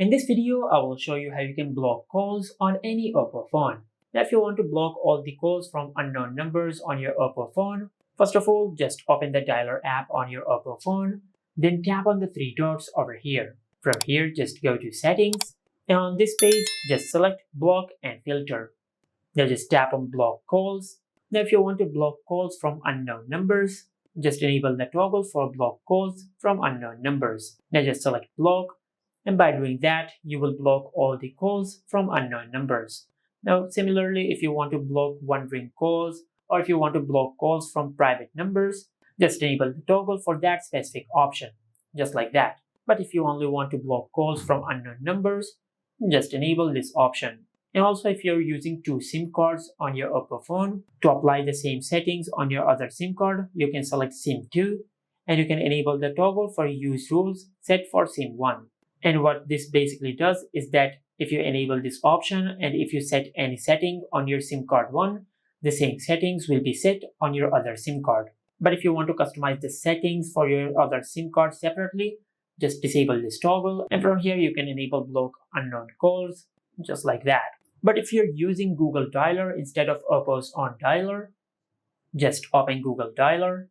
In this video, I will show you how you can block calls on any Oppo phone. Now, if you want to block all the calls from unknown numbers on your Oppo phone, first of all, just open the dialer app on your Oppo phone, then tap on the three dots over here. From here, just go to Settings, and on this page, just select Block and Filter. Now just tap on Block Calls. Now if you want to block calls from unknown numbers, just enable the toggle for block calls from unknown numbers. Now just select Block, and by doing that, you will block all the calls from unknown numbers. Now similarly, if you want to block one-ring calls, or if you want to block calls from private numbers, just enable the toggle for that specific option, just like that. But if you only want to block calls from unknown numbers, just enable this option. And also, if you're using two SIM cards on your Oppo phone, to apply the same settings on your other SIM card, you can select SIM 2 and you can enable the toggle for use rules set for SIM 1. And what this basically does is that if you enable this option and if you set any setting on your SIM card 1, the same settings will be set on your other SIM card. But if you want to customize the settings for your other SIM card separately, just disable this toggle, and from here you can enable block unknown calls, just like that. But if you're using Google Dialer instead of Oppo's own dialer, just open Google Dialer.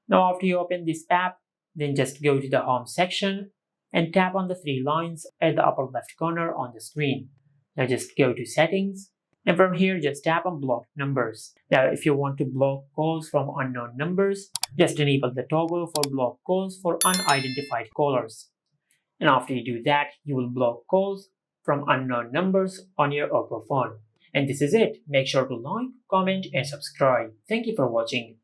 Now after you open this app, then just go to the Home section and tap on the three lines at the upper left corner on the screen. Now just go to Settings, and from here just tap on Block Numbers. Now if you want to block calls from unknown numbers, just enable the toggle for block calls for unidentified callers. And after you do that, you will block calls from unknown numbers on your Oppo phone. And this is it. Make sure to like, comment, and subscribe. Thank you for watching.